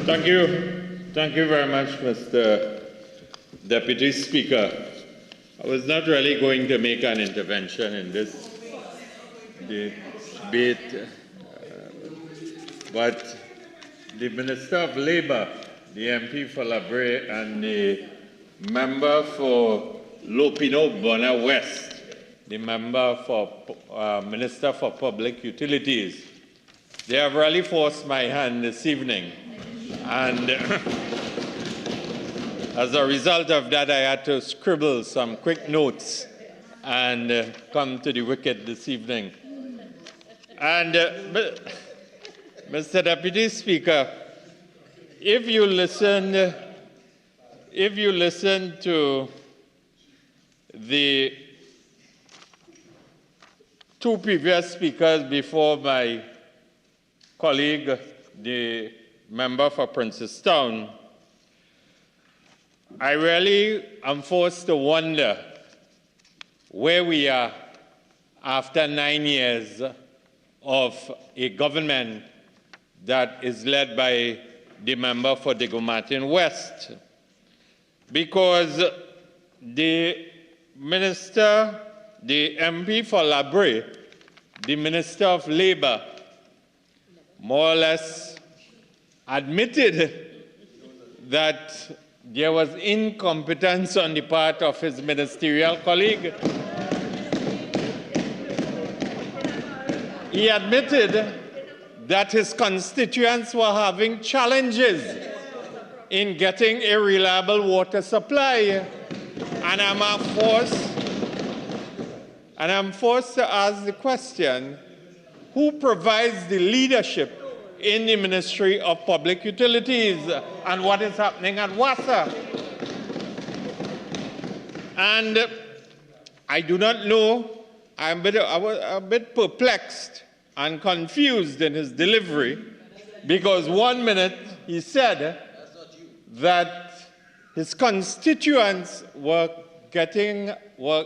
Thank you. Thank you very much, Mr. Deputy Speaker. I was not really going to make an intervention in this debate, but the Minister of Labour, the MP for Labre, and the member for Lopino Bona West, the member for Minister for Public Utilities, they have really forced my hand this evening. And as a result of that, I had to scribble some quick notes and come to the wicket this evening. And Mr. Deputy Speaker, if you listen to the two previous speakers before my colleague, the member for Princestown, I really am forced to wonder where we are after 9 years of a government that is led by the member for Gov't West. Because the minister, the MP for Labre, the Minister of Labour, more or less admitted that there was incompetence on the part of his ministerial colleague. He admitted that his constituents were having challenges in getting a reliable water supply. And I'm forced to ask the question, who provides the leadership in the Ministry of Public Utilities, and what is happening at WASA? And I do not know, I was a bit perplexed and confused in his delivery, because 1 minute he said that his constituents were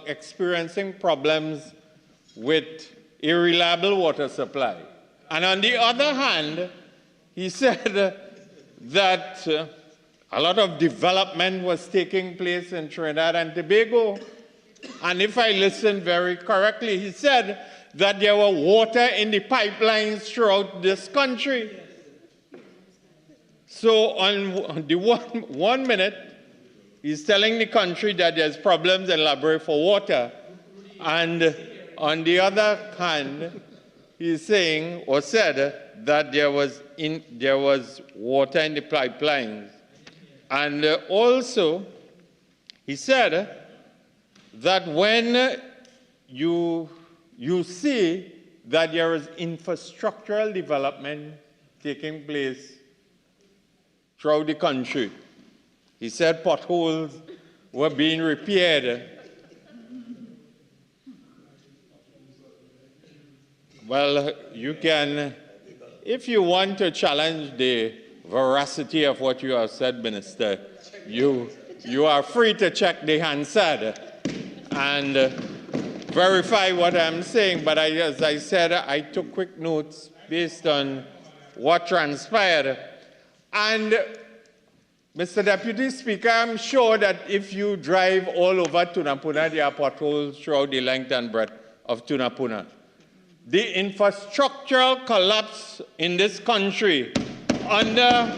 experiencing problems with a reliable water supply. And on the other hand, he said that a lot of development was taking place in Trinidad and Tobago. And if I listened very correctly, he said that there were water in the pipelines throughout this country. So on the one minute, he's telling the country that there's problems in Labre for water. And on the other hand, he's saying or said that there was water in the pipelines. And also, he said that when you see that there is infrastructural development taking place throughout the country, he said potholes were being repaired. Well, you can, if you want to challenge the veracity of what you have said, Minister, you are free to check the Hansard and verify what I'm saying. But as I said, I took quick notes based on what transpired. And Mr. Deputy Speaker, I'm sure that if you drive all over Tunapuna, there are potholes throughout the length and breadth of Tunapuna. The infrastructural collapse in this country under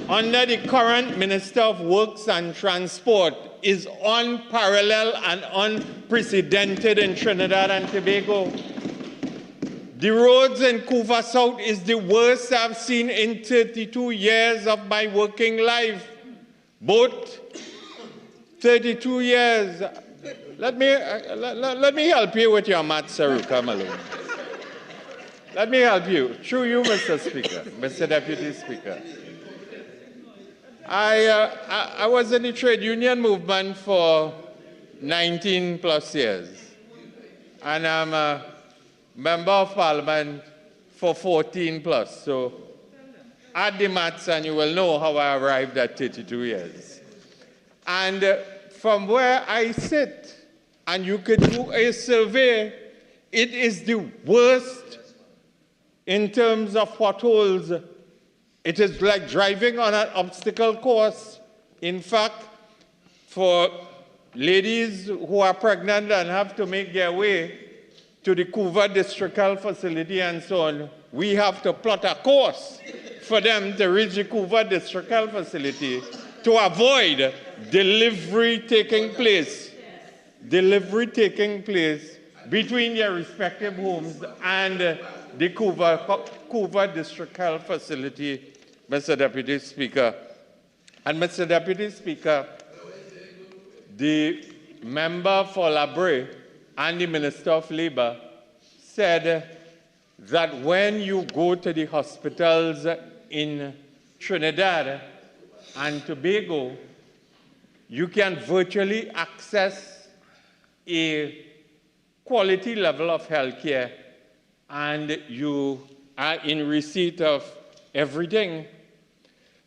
the current Minister of Works and Transport is unparalleled and unprecedented in Trinidad and Tobago. The roads in Couva South is the worst I've seen in 32 years of my working life. Both 32 years. Let me help you with your math, Saruka Malone. Let me help you. Through you, Mr. Speaker, Mr. Deputy Speaker. I was in the trade union movement for 19 plus years. And I'm a member of parliament for 14 plus. So add the maths and you will know how I arrived at 32 years. And from where I sit, and you could do a survey, it is the worst in terms of potholes it is like driving on an obstacle course. In fact, for ladies who are pregnant and have to make their way to the Couva District Health Facility and so on, we have to plot a course for them to reach the Couva District Health Facility to avoid delivery taking place between their respective homes and the Couva District Health Facility, Mr. Deputy Speaker. And Mr. Deputy Speaker, the member for Labre and the Minister of Labor said that when you go to the hospitals in Trinidad and Tobago, you can virtually access a quality level of health care and you are in receipt of everything.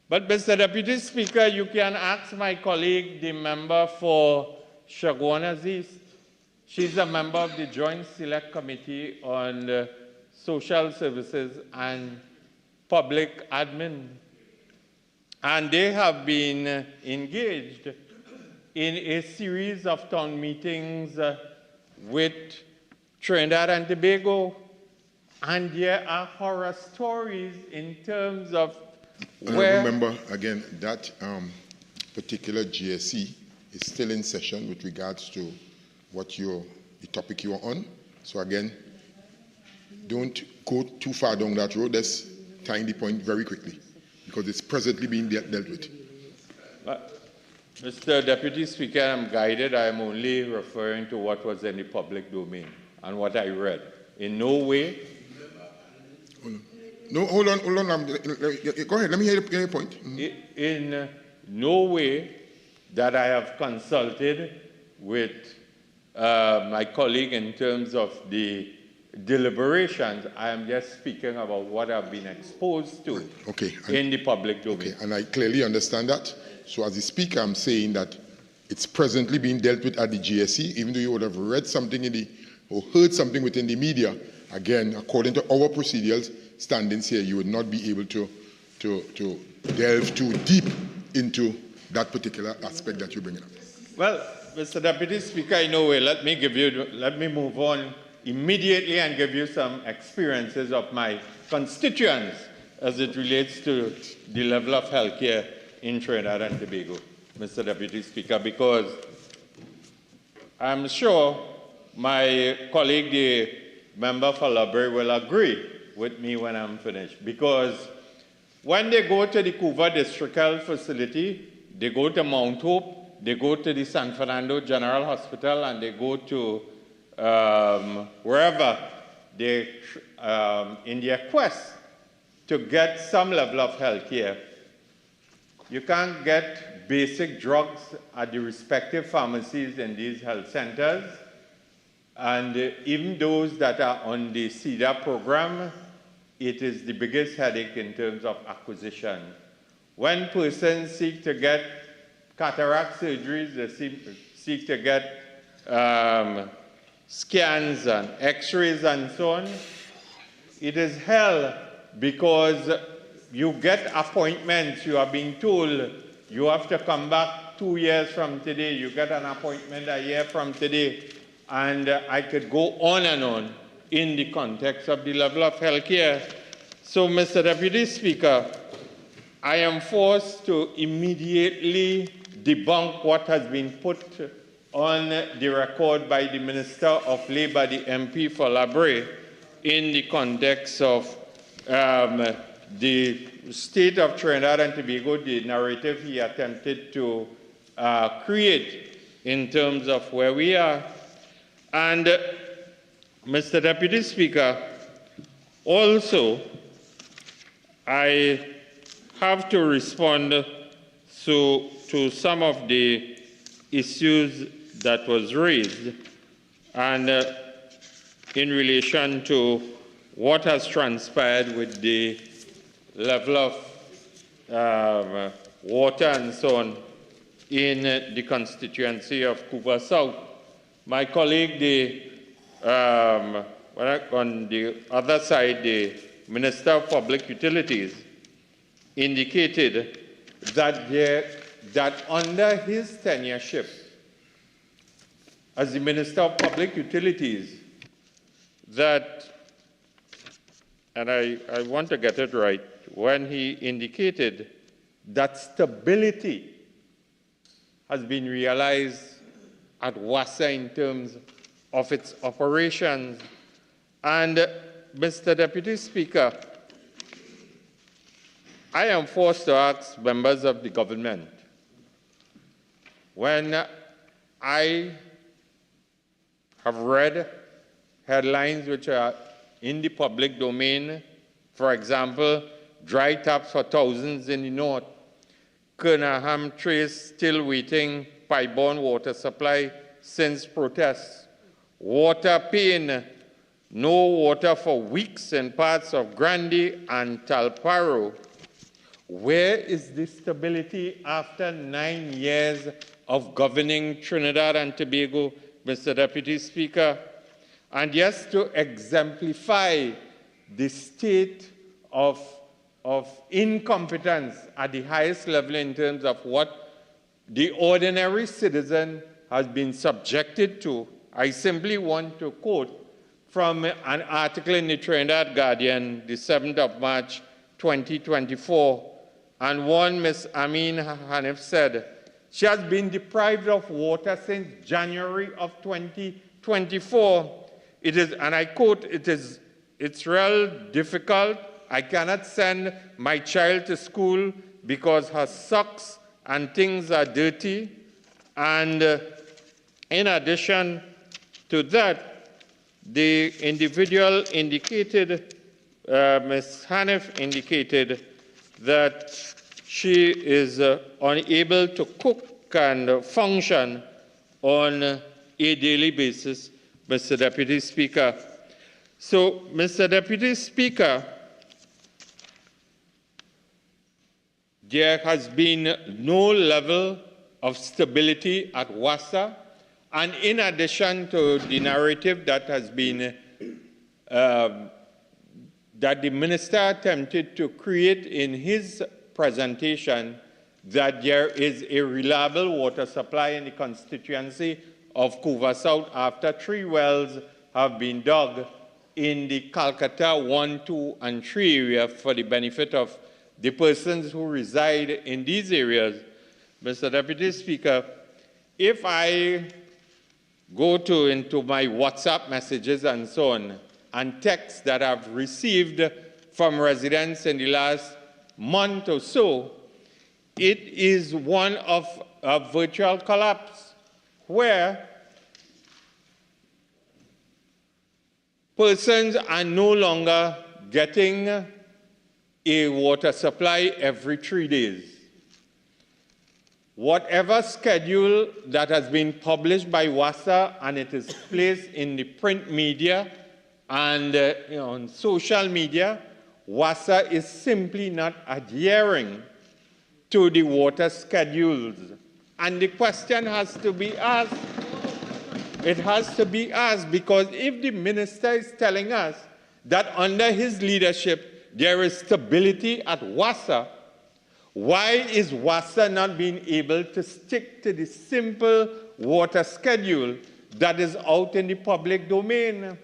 But Mr. Deputy Speaker, you can ask my colleague, the member for Chaguanas East. She's a member of the Joint Select Committee on Social Services and Public Admin. And they have been engaged in a series of town meetings with Trinidad and Tobago. And there are horror stories in terms of where... Remember, again, that particular GSC is still in session with regards to what the topic you are on. So again, don't go too far down that road. Let's tying the point very quickly, because it's presently being dealt with. Mr. Deputy Speaker, I'm guided. I'm only referring to what was in the public domain and what I read. In no way... No, hold on. Go ahead. Let me hear your point. Mm-hmm. In no way that I have consulted with my colleague in terms of the deliberations. I am just speaking about what I've been exposed to in the public domain. Okay, and I clearly understand that. So as the speaker, I'm saying that it's presently being dealt with at the GSC, even though you would have read something or heard something within the media. Again, according to our procedures, standings here, you would not be able to delve too deep into that particular aspect that you're bringing up. Well, Mr. Deputy Speaker, in no way, let me move on immediately and give you some experiences of my constituents as it relates to the level of health care in Trinidad and Tobago, Mr. Deputy Speaker, because I'm sure my colleague, the member for Labre, will agree with me when I'm finished, because when they go to the Couva District Health Facility, they go to Mount Hope, they go to the San Fernando General Hospital, and they go to wherever they, in their quest to get some level of health care. You can't get basic drugs at the respective pharmacies in these health centers, and even those that are on the CEDA program, it is the biggest headache in terms of acquisition. When persons seek to get cataract surgeries, they seek to get scans and x-rays and so on, it is hell, because you get appointments, you are being told you have to come back 2 years from today, you get an appointment a year from today, and I could go on and on in the context of the level of health care. So, Mr. Deputy Speaker, I am forced to immediately debunk what has been put on the record by the Minister of Labor, the MP for Labre, in the context of the state of Trinidad and Tobago, the narrative he attempted to create in terms of where we are. And Mr. Deputy Speaker, also, I have to respond to some of the issues that was raised, and in relation to what has transpired with the level of water and so on in the constituency of Couva South. My colleague, on the other side, the Minister of Public Utilities, indicated that under his tenureship as the Minister of Public Utilities, that, and I want to get it right, when he indicated that stability has been realized at WASA in terms of its operations. And Mr. Deputy Speaker, I am forced to ask members of the government, when I have read headlines which are in the public domain, for example, dry taps for thousands in the north, Kernaham Trace still waiting pipe-borne water supply since protests, water pain, no water for weeks in parts of Grande and Talparo. Where is the stability after 9 years of governing Trinidad and Tobago, Mr. Deputy Speaker? And yes, to exemplify the state of incompetence at the highest level in terms of what the ordinary citizen has been subjected to, I simply want to quote from an article in the Trinidad Guardian, the 7th of March, 2024, and one Ms. Amin Hanif said, she has been deprived of water since January of 2024. It is, and I quote, it's real difficult. I cannot send my child to school because her socks and things are dirty. And in addition to that, the individual indicated, Ms. Hanif indicated that she is unable to cook and function on a daily basis, Mr. Deputy Speaker. So, Mr. Deputy Speaker, there has been no level of stability at WASA, and in addition to the narrative that has been, that the minister attempted to create in his presentation, that there is a reliable water supply in the constituency of Couva South after 3 wells have been dug in the Calcutta 1, 2, and 3 area for the benefit of the persons who reside in these areas. Mr. Deputy Speaker, if I go into my WhatsApp messages and so on, and texts that I've received from residents in the last month or so, it is one of a virtual collapse where persons are no longer getting a water supply every 3 days. Whatever schedule that has been published by WASA and it is placed in the print media and on social media, WASA is simply not adhering to the water schedules. And the question has to be asked. It has to be asked, because if the minister is telling us that under his leadership there is stability at WASA, why is WASA not being able to stick to the simple water schedule that is out in the public domain?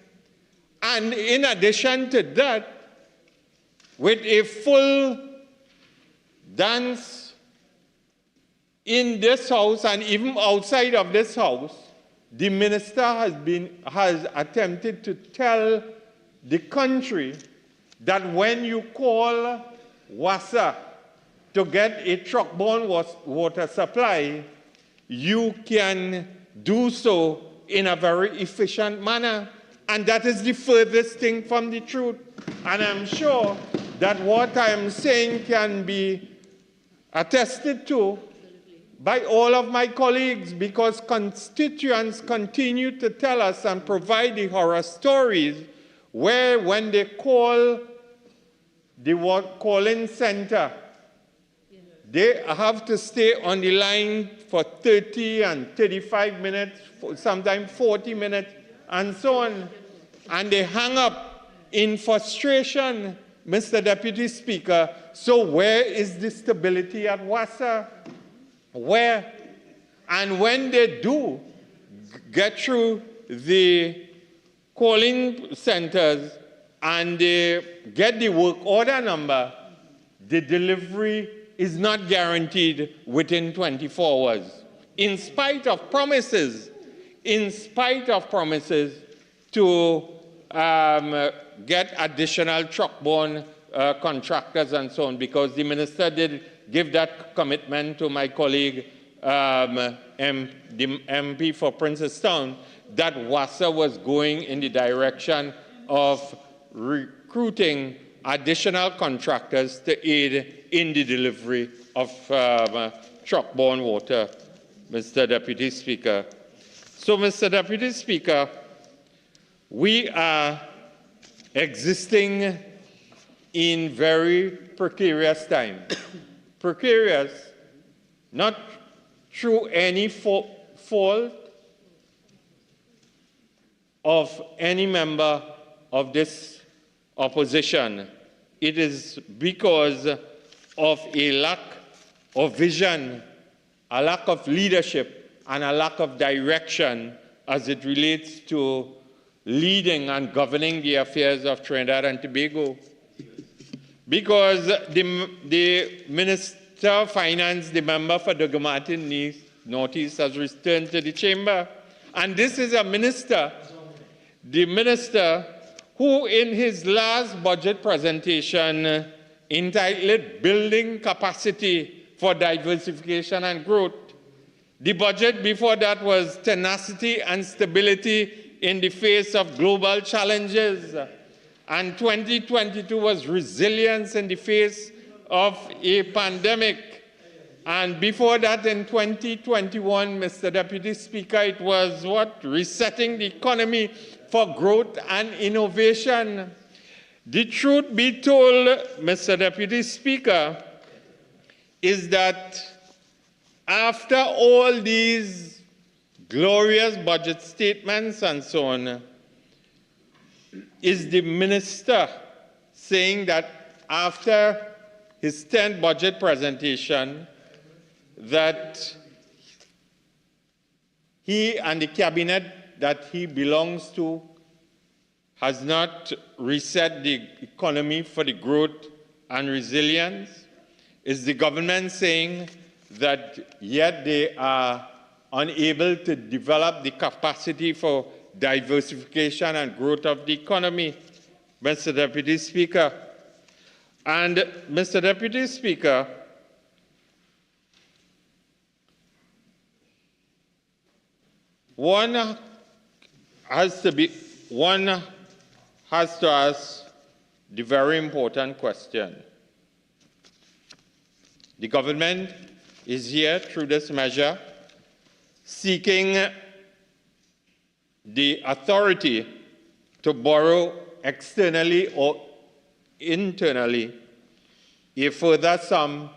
And in addition to that, with a full dance in this house and even outside of this house, the minister has attempted to tell the country that when you call WASA to get a truck-borne water supply, you can do so in a very efficient manner. And that is the furthest thing from the truth. And I'm sure that what I am saying can be attested to by all of my colleagues, because constituents continue to tell us and provide the horror stories where when they call the call-in center, they have to stay on the line for 30 and 35 minutes, sometimes 40 minutes, and so on. And they hang up in frustration Mr. Deputy Speaker, so where is the stability at WASA? Where? And when they do get through the calling centers and they get the work order number, the delivery is not guaranteed within 24 hours. In spite of promises to get additional truck-borne contractors and so on, because the minister did give that commitment to my colleague, the MP for Princestown, that WASA was going in the direction of recruiting additional contractors to aid in the delivery of truck-borne water, Mr. Deputy Speaker. So, Mr. Deputy Speaker, we are existing in very precarious times. Precarious, not through any fault of any member of this opposition. It is because of a lack of vision, a lack of leadership, and a lack of direction as it relates to leading and governing the affairs of Trinidad and Tobago. Because the Minister of Finance, the member for the Gov't Northeast, has returned to the chamber. And this is a minister, the minister who in his last budget presentation entitled Building Capacity for Diversification and Growth. The budget before that was Tenacity and Stability in the Face of Global Challenges. And 2022 was Resilience in the Face of a Pandemic. And before that, in 2021, Mr. Deputy Speaker, it was what? Resetting the economy for growth and innovation. The truth be told, Mr. Deputy Speaker, is that after all these glorious budget statements and so on, is the minister saying that after his 10th budget presentation, that he and the cabinet that he belongs to has not reset the economy for the growth and resilience? Is the government saying that yet they are unable to develop the capacity for diversification and growth of the economy, Mr. Deputy Speaker? And Mr. Deputy Speaker, one has to ask the very important question. The government is here through this measure seeking the authority to borrow externally or internally a further sum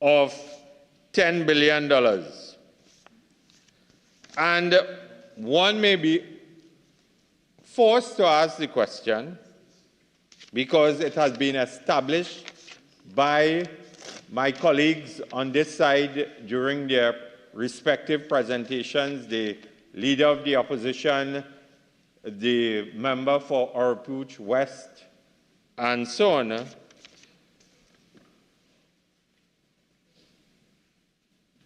of $10 billion. And one may be forced to ask the question, because it has been established by my colleagues on this side during their respective presentations, the leader of the opposition, the member for Oropouche West, and so on.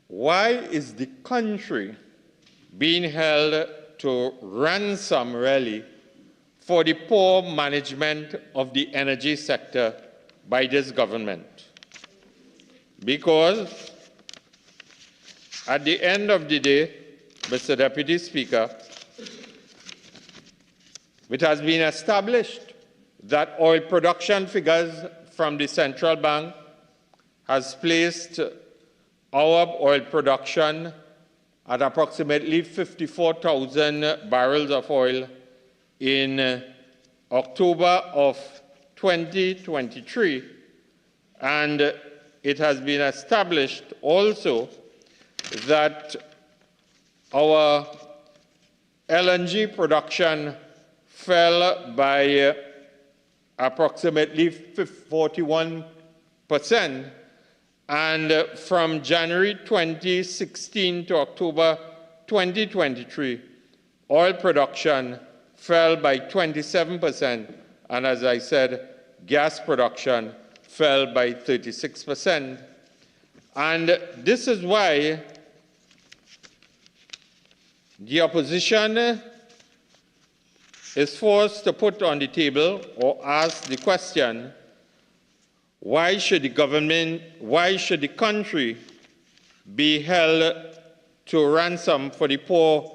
Why is the country being held to ransom, really, for the poor management of the energy sector by this government? Because at the end of the day, Mr. Deputy Speaker, it has been established that oil production figures from the central bank has placed our oil production at approximately 54,000 barrels of oil in October of 2023. And it has been established also that our LNG production fell by approximately 41%. And from January 2016 to October 2023, oil production fell by 27%, and as I said, gas production fell by 36%. And this is why the opposition is forced to put on the table or ask the question, why should the country be held to ransom for the poor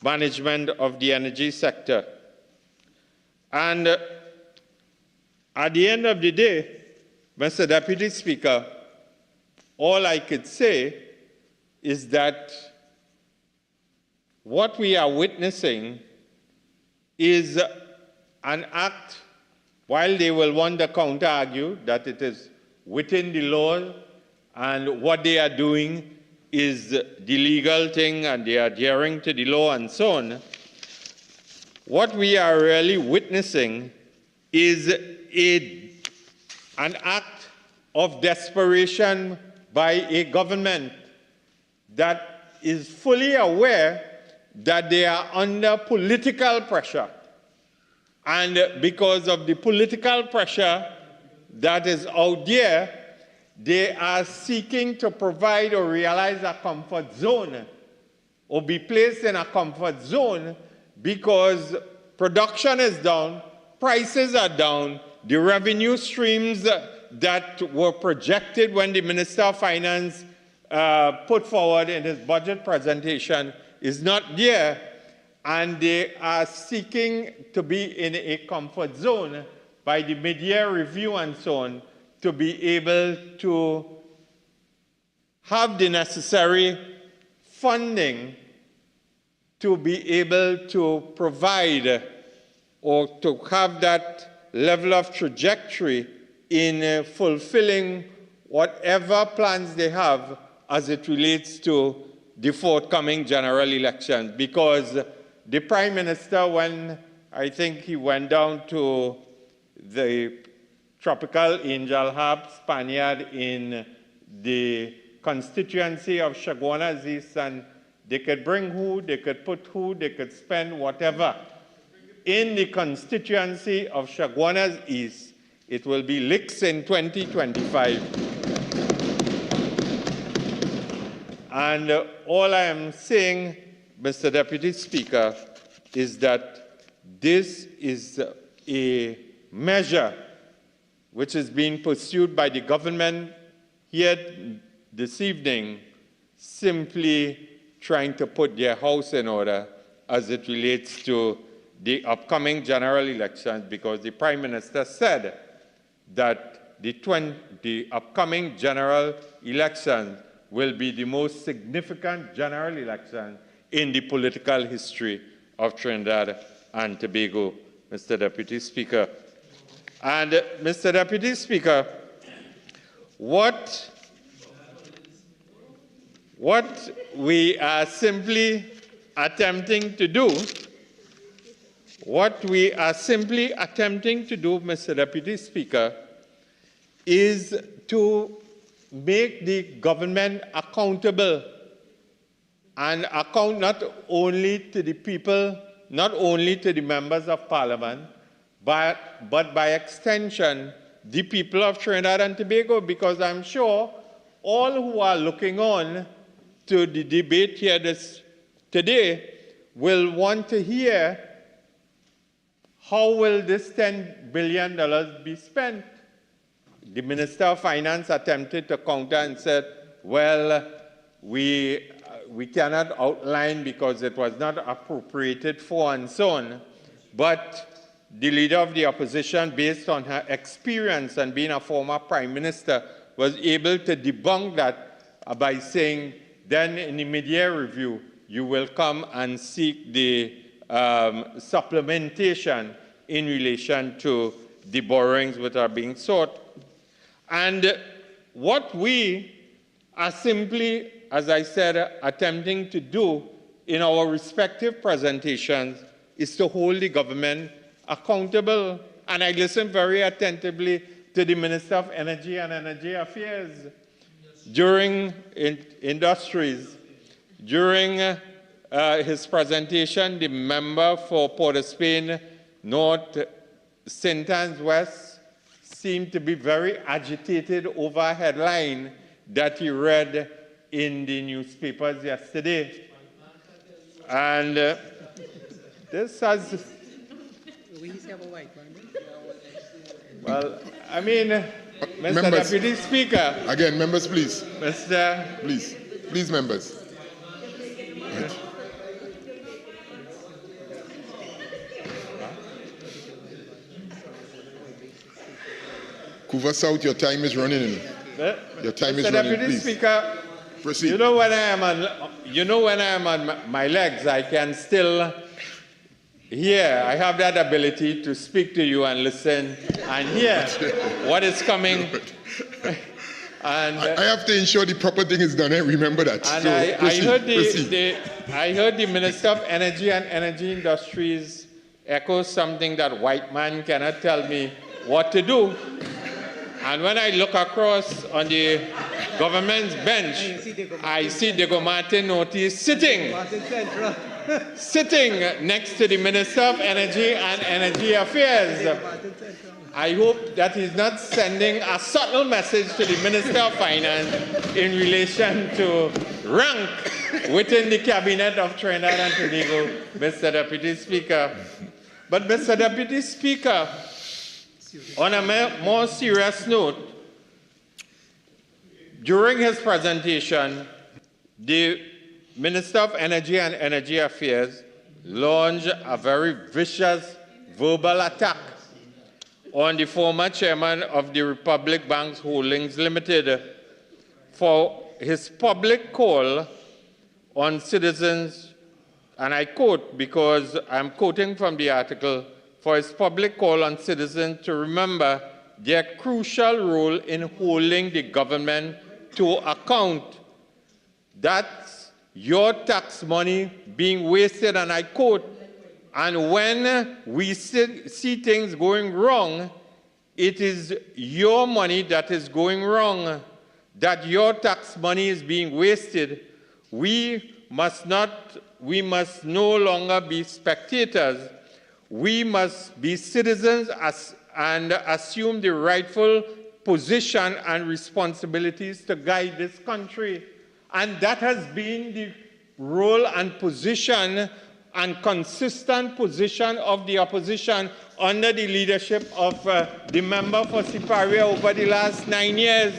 management of the energy sector? And at the end of the day, Mr. Deputy Speaker, all I could say is that what we are witnessing is an act, while they will want to counter-argue that it is within the law and what they are doing is the legal thing and they are adhering to the law and so on, what we are really witnessing is an act of desperation by a government that is fully aware that they are under political pressure. And because of the political pressure that is out there, they are seeking to provide or realize a comfort zone or be placed in a comfort zone because production is down, prices are down, the revenue streams that were projected when the Minister of Finance put forward in his budget presentation is not there, and they are seeking to be in a comfort zone by the mid-year review and so on to be able to have the necessary funding to be able to provide or to have that level of trajectory in fulfilling whatever plans they have as it relates to the forthcoming general elections. Because the Prime Minister, when I think he went down to the tropical angel harp Spaniard in the constituency of Chaguanas East, and they could bring who, they could put who, they could spend whatever. In the constituency of Chaguanas East, it will be licks in 2025. And all I am saying, Mr. Deputy Speaker, is that this is a measure which is being pursued by the government here this evening, simply trying to put their house in order as it relates to the upcoming general elections, because the Prime Minister said that the upcoming general election will be the most significant general election in the political history of Trinidad and Tobago, Mr. Deputy Speaker. And, Mr. Deputy Speaker, what we are simply attempting to do, Mr. Deputy Speaker, is to make the government accountable, and account not only to the people, not only to the members of Parliament, but by extension, the people of Trinidad and Tobago, because I'm sure all who are looking on to the debate here today will want to hear how will this $10 billion be spent. The Minister of Finance attempted to counter and said, well, we cannot outline because it was not appropriated for and so on. But the Leader of the Opposition, based on her experience and being a former Prime Minister, was able to debunk that by saying, then in the mid-year review, you will come and seek the supplementation in relation to the borrowings which are being sought. And what we are simply, as I said, attempting to do in our respective presentations is to hold the government accountable And I listened very attentively to the Minister of Energy and Energy Affairs during industries. During his presentation, the member for Port of Spain North, St. Anne's West seemed to be very agitated over a headline that he read in the newspapers yesterday. And this has... Well, I mean, Mr. Members, Deputy Speaker. Again, members, please. Mr. Please, members. Right. Couva South, your time is running. Your time is running, Deputy please. Speaker, Proceed. you know when I am on my legs, I can still hear. I have that ability to speak to you and listen and hear what is coming. And I have to ensure the proper thing is done. Remember that. And So I heard the Minister of Energy and Energy Industries echo something that white man cannot tell me what to do. And when I look across on the government's bench, I see Gov't notice sitting next to the Minister of Energy and Energy Affairs. I hope that he's not sending a subtle message to the Minister of Finance in relation to rank within the cabinet of Trinidad and Tobago, Mr. Deputy Speaker. But Mr. Deputy Speaker, on a more serious note, during his presentation, the Minister of Energy and Energy Affairs launched a very vicious verbal attack on the former chairman of the Republic Bank's Holdings Limited for his public call on citizens, and I quote because I'm quoting from the article, for his public call on citizens to remember their crucial role in holding the government to account. That's your tax money being wasted, and I quote, and when we see things going wrong, it is your money that is going wrong, that your tax money is being wasted. We must no longer be spectators. We must be citizens and assume the rightful position and responsibilities to guide this country. And that has been the role and position and consistent position of the opposition under the leadership of the member for Siparia over the last 9 years.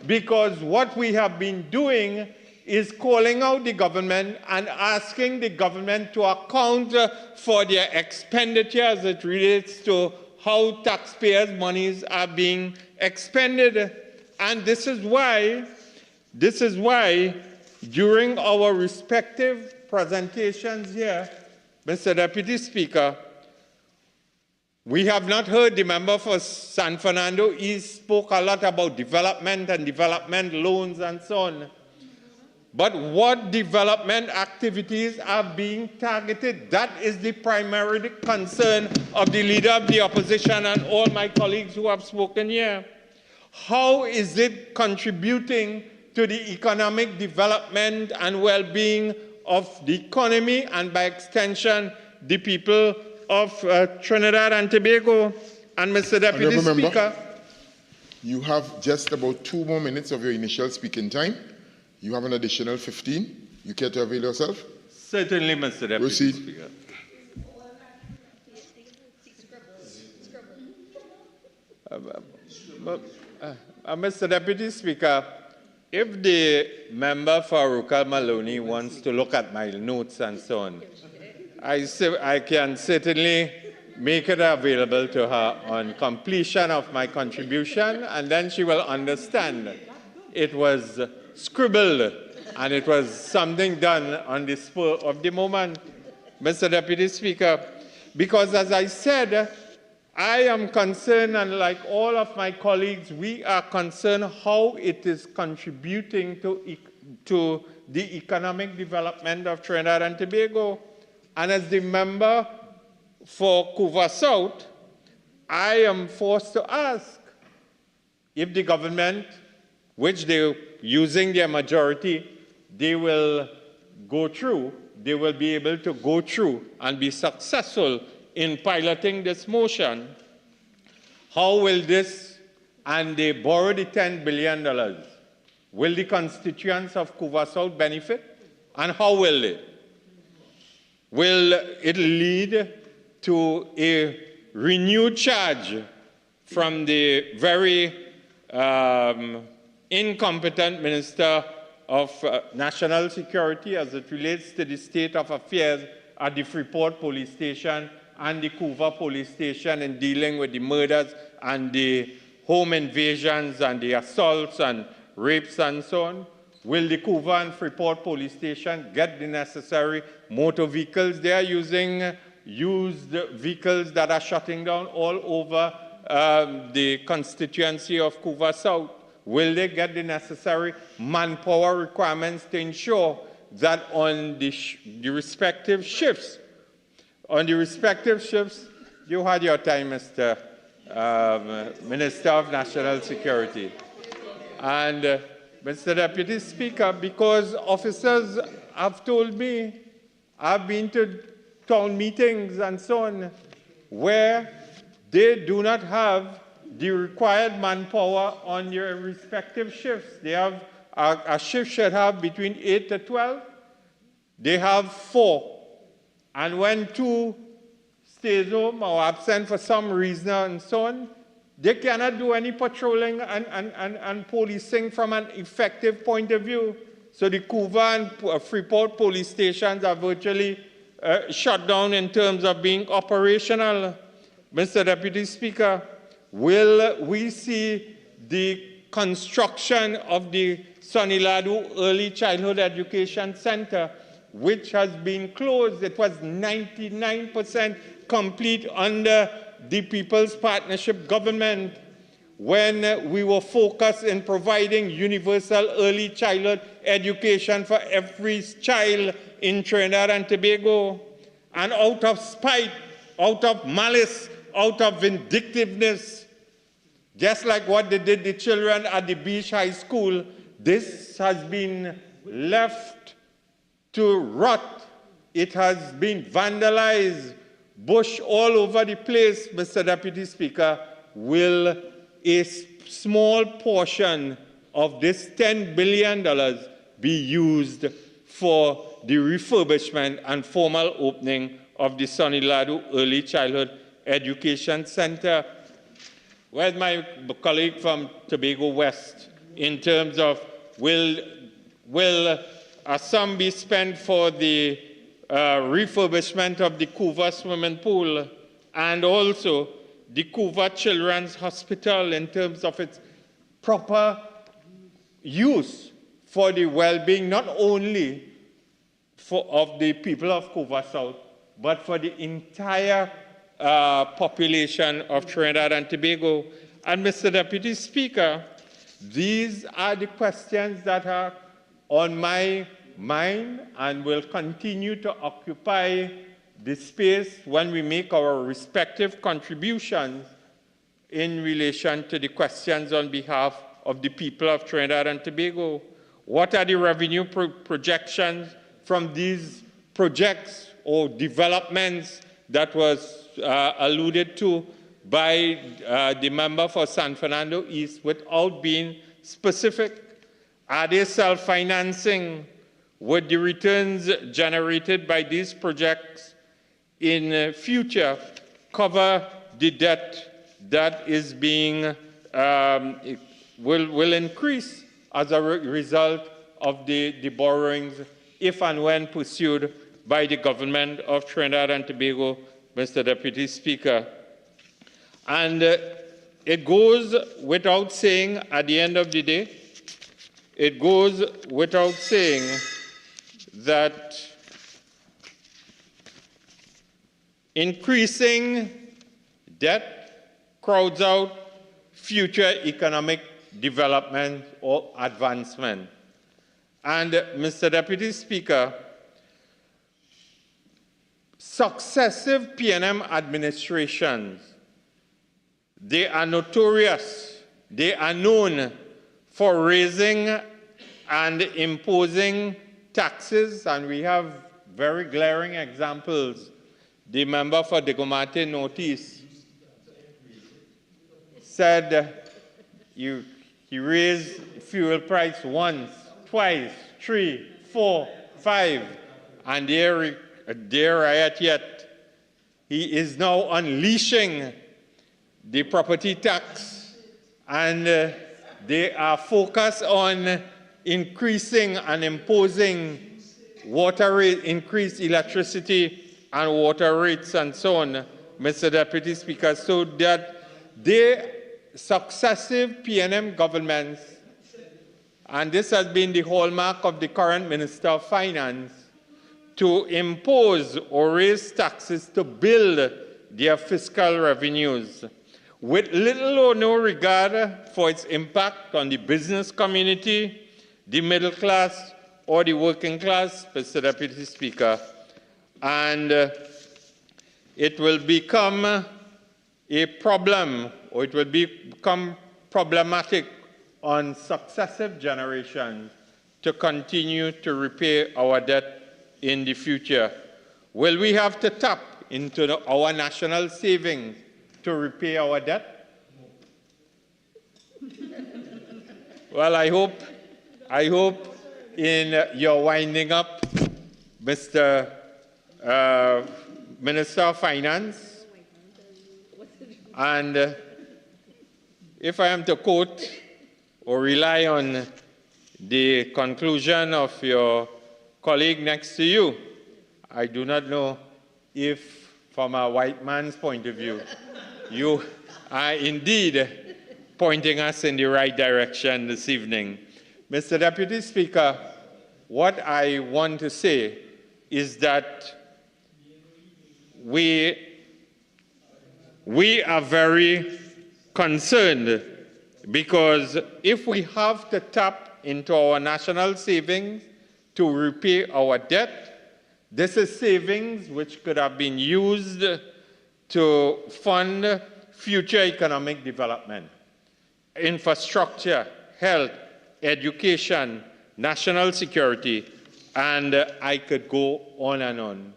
Because what we have been doing is calling out the government and asking the government to account for their expenditure as it relates to how taxpayers' monies are being expended. And this is why, during our respective presentations here, Mr. Deputy Speaker, we have not heard the member for San Fernando East spoke a lot about development and development loans and so on. But what development activities are being targeted? That is the primary concern of the leader of the opposition and all my colleagues who have spoken here. How is it contributing to the economic development and well-being of the economy and by extension the people of Trinidad and Tobago? And Mr. Deputy Speaker, you have just about 2 more minutes of your initial speaking time. You have an additional 15. You care to avail yourself? Certainly, Mr. Deputy Proceed. Speaker. Mr. Deputy Speaker, if the member for Rukal Maloney wants to look at my notes and so on, I can certainly make it available to her on completion of my contribution, and then she will understand it was scribbled and it was something done on the spur of the moment, Mr. Deputy Speaker, because as I said, I am concerned, and like all of my colleagues, we are concerned how it is contributing to the economic development of Trinidad and Tobago. And as the member for Couva South, I am forced to ask if the government, which they're using their majority, they will go through, they will be able to go through and be successful in piloting this motion. How will this, and they borrow the $10 billion, will the constituents of Couva South benefit? And how will they? Will it lead to a renewed charge from the very incompetent Minister of National Security as it relates to the state of affairs at the Freeport Police Station and the Couva Police Station in dealing with the murders and the home invasions and the assaults and rapes and so on? Will the Couva and Freeport Police Station get the necessary motor vehicles? They are using used vehicles that are shutting down all over the constituency of Couva South. Will they get the necessary manpower requirements to ensure that on the respective shifts, you had your time, Mr. Minister of National Security. And Mr. Deputy Speaker, because officers have told me, I've been to town meetings and so on, where they do not have the required manpower on your respective shifts. They have, a shift should have between 8 to 12. They have 4. And when 2 stays home or absent for some reason and so on, they cannot do any patrolling and policing from an effective point of view. So the Couva and Freeport police stations are virtually shut down in terms of being operational. Mr. Deputy Speaker, will we see the construction of the Soniladu Early Childhood Education Center, which has been closed? It was 99% complete under the People's Partnership government, when we were focused in providing universal early childhood education for every child in Trinidad and Tobago. And out of spite, out of malice, out of vindictiveness, just like what they did the children at the Beach High School, this has been left to rot. It has been vandalized. Bush all over the place, Mr. Deputy Speaker. Will a small portion of this $10 billion be used for the refurbishment and formal opening of the Soniladu Early Childhood Education Center? Where's my colleague from Tobago West in terms of will a sum be spent for the refurbishment of the Couva swimming pool and also the Couva Children's Hospital in terms of its proper use for the well-being not only of the people of Couva South, but for the entire population of Trinidad and Tobago? And Mr. Deputy Speaker, these are the questions that are on my mind and will continue to occupy the space when we make our respective contributions in relation to the questions on behalf of the people of Trinidad and Tobago. What are the revenue projections from these projects or developments that was alluded to by the member for San Fernando East without being specific? Are they self-financing? Would the returns generated by these projects in future cover the debt that is being, will increase as a result of the borrowings if and when pursued by the government of Trinidad and Tobago, Mr. Deputy Speaker? And it goes without saying at the end of the day, it goes without saying that increasing debt crowds out future economic development or advancement. And Mr. Deputy Speaker, successive PNM administrations they are notorious. They are known for raising and imposing taxes, and we have very glaring examples. The member for Gov't Northeast said he raised fuel price once, twice, 3, 4, 5, and there yet he is now unleashing the property tax, and they are focused on increasing and imposing water rate, increased electricity and water rates and so on, Mr. Deputy Speaker, so that the successive PNM governments, and this has been the hallmark of the current Minister of Finance, to impose or raise taxes to build their fiscal revenues, with little or no regard for its impact on the business community, the middle class, or the working class, Mr. Deputy Speaker. And it will become a problem, or it will become problematic on successive generations to continue to repay our debt in the future. Will we have to tap into our national savings to repay our debt? Well, I hope in your winding up, Mr. Minister of Finance, and if I am to quote or rely on the conclusion of your colleague next to you, I do not know if, from a white man's point of view, you are indeed pointing us in the right direction this evening. Mr. Deputy Speaker, what I want to say is that we are very concerned, because if we have to tap into our national savings to repay our debt, this is savings which could have been used to fund future economic development, infrastructure, health, education, national security, and I could go on and on.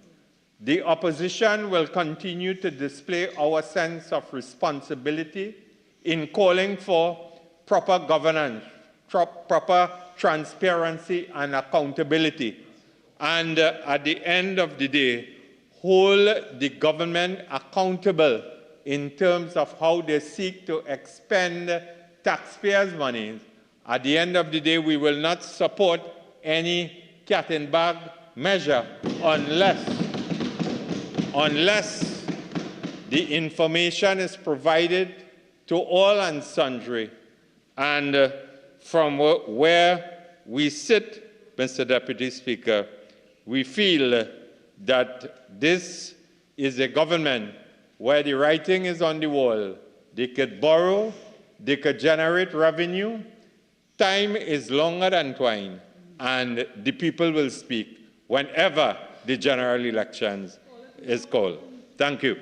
The opposition will continue to display our sense of responsibility in calling for proper governance, proper transparency and accountability, and at the end of the day, hold the government accountable in terms of how they seek to expend taxpayers' money. At the end of the day, we will not support any cat and bag measure unless the information is provided to all and sundry. And from where we sit, Mr. Deputy Speaker, we feel that this is a government where the writing is on the wall. They could borrow, they could generate revenue. Time is longer than twine, and the people will speak whenever the general elections is called. Thank you.